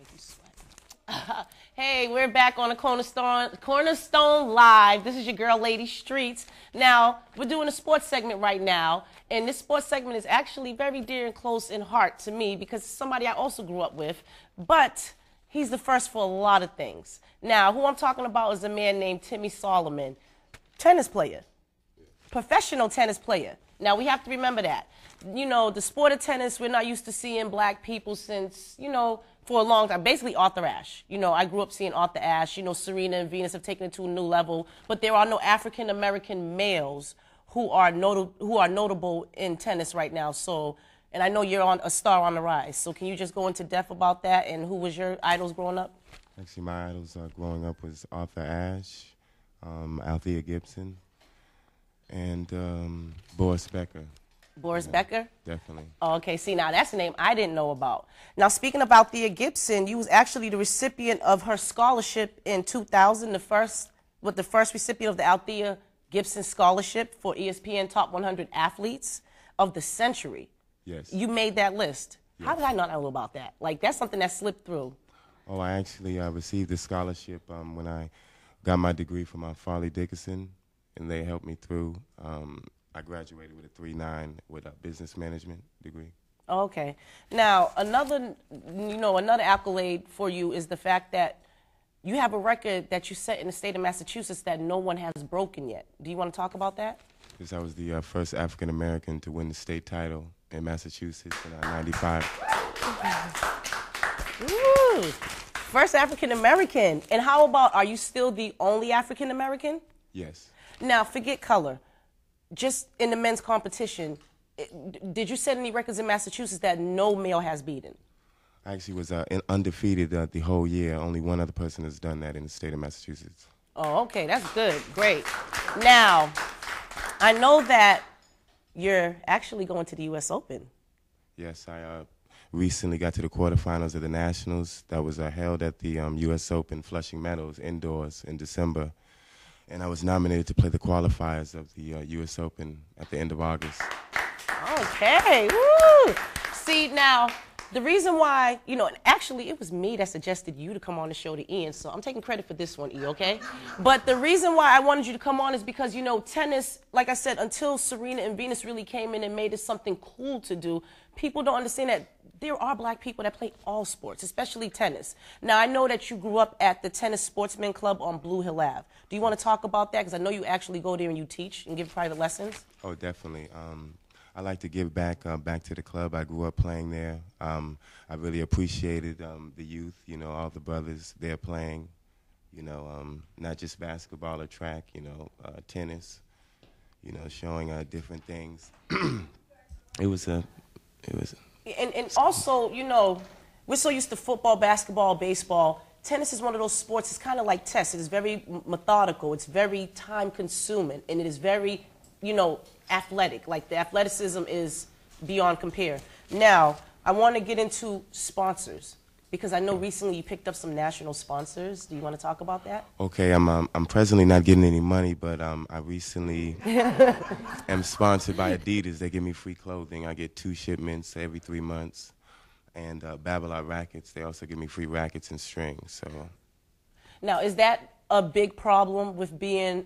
Make you sweat. Hey, we're back on the Cornerstone Live. This is your girl, Lady Streets. Now, we're doing a sports segment right now, and this sports segment is actually very dear and close in heart to me because it's somebody I also grew up with, but he's the first for a lot of things. Now, who I'm talking about is a man named Timi Solomon, tennis player, professional tennis player. Now, we have to remember that. You know, the sport of tennis, we're not used to seeing black people since, you know, for a long time. Basically, Arthur Ashe. You know, I grew up seeing Arthur Ashe. You know, Serena and Venus have taken it to a new level. But there are no African-American males who are notable in tennis right now. So, and I know you're a star on the rise. So can you just go into depth about that and who was your idols growing up? Actually, my idols growing up was Arthur Ashe, Althea Gibson, and Boris Becker. Boris Becker? Definitely. Oh, okay, see, now that's a name I didn't know about. Now, speaking of Althea Gibson, you was actually the recipient of her scholarship in 2000, the first recipient of the Althea Gibson Scholarship for ESPN Top 100 Athletes of the Century. Yes. You made that list. Yes. How did I not know about that? Like, that's something that slipped through. Oh, I actually received the scholarship when I got my degree from Farley Dickinson, and they helped me through. I graduated with a 3.9 with a business management degree. Okay. Now, another accolade for you is the fact that you have a record that you set in the state of Massachusetts that no one has broken yet. Do you want to talk about that? Because I was the first African American to win the state title in Massachusetts in '95. Ooh, first African American. And how about, are you still the only African American? Yes. Now, forget color. Just in the men's competition, did you set any records in Massachusetts that no male has beaten? I actually was undefeated the whole year. Only one other person has done that in the state of Massachusetts. Oh, okay, that's good, great. Now, I know that you're actually going to the U.S. Open. Yes, I recently got to the quarterfinals of the Nationals that was held at the U.S. Open Flushing Meadows indoors in December. And I was nominated to play the qualifiers of the U.S. Open at the end of August. Okay, woo! See, now, the reason why, you know, actually it was me that suggested you to come on the show to Ian, so I'm taking credit for this one, E, okay? But the reason why I wanted you to come on is because, you know, tennis, like I said, until Serena and Venus really came in and made it something cool to do, people don't understand that there are black people that play all sports, especially tennis. Now, I know that you grew up at the Tennis Sportsman Club on Blue Hill Ave. Do you want to talk about that? Because I know you actually go there and you teach and give private lessons. Oh, definitely. I like to give back to the club. I grew up playing there. I really appreciated the youth, you know, all the brothers there playing, you know, not just basketball or track, you know, tennis, you know, showing different things. It was. And also, you know, we're so used to football, basketball, baseball. Tennis is one of those sports, it's kind of like chess. It is very methodical, it's very time-consuming, and it is very, you know, athletic. Like, the athleticism is beyond compare. Now, I want to get into sponsors, because I know recently you picked up some national sponsors. Do you want to talk about that? Okay, I'm presently not getting any money, but I recently am sponsored by Adidas. They give me free clothing. I get 2 shipments every 3 months. And Babolat Rackets, they also give me free rackets and strings. So, now, is that a big problem with being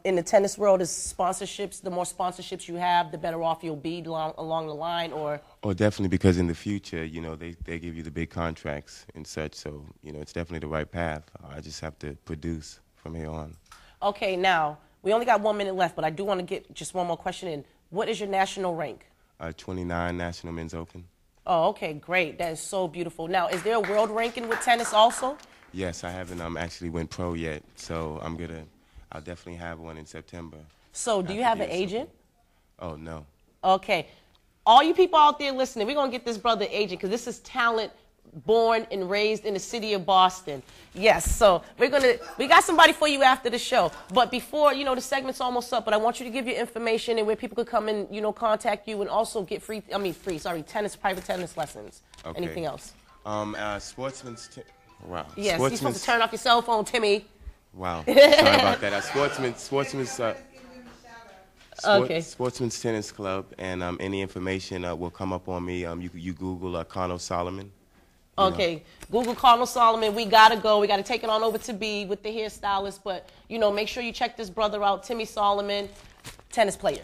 in the tennis world? Is sponsorships, the more sponsorships you have, the better off you'll be along the line, or? Oh, definitely, because in the future, you know, they give you the big contracts and such. So, you know, it's definitely the right path. I just have to produce from here on. Okay, now, we only got 1 minute left, but I do want to get just one more question in. What is your national rank? 29 National Men's Open. Oh, okay, great. That is so beautiful. Now, is there a world ranking with tennis also? Yes, I haven't actually went pro yet, so I'll definitely have one in September. So, do you have an agent? Oh, no. Okay. All you people out there listening, we're going to get this brother agent, because this is talent born and raised in the city of Boston. Yes, so we got somebody for you after the show. But before, you know, the segment's almost up, but I want you to give your information and where people could come and, you know, contact you and also get private tennis lessons. Okay. Anything else? Sportsman's... Wow. Yes, you're supposed to turn off your cell phone, Timmy. Wow. Sorry about that. Sportsman's Tennis Club, and any information will come up on me. You Google Kano Solomon, Okay, Google Kano Solomon. We gotta go. We gotta take it on over to B with the hairstylist. But you know, make sure you check this brother out, Timi Solomon, tennis player.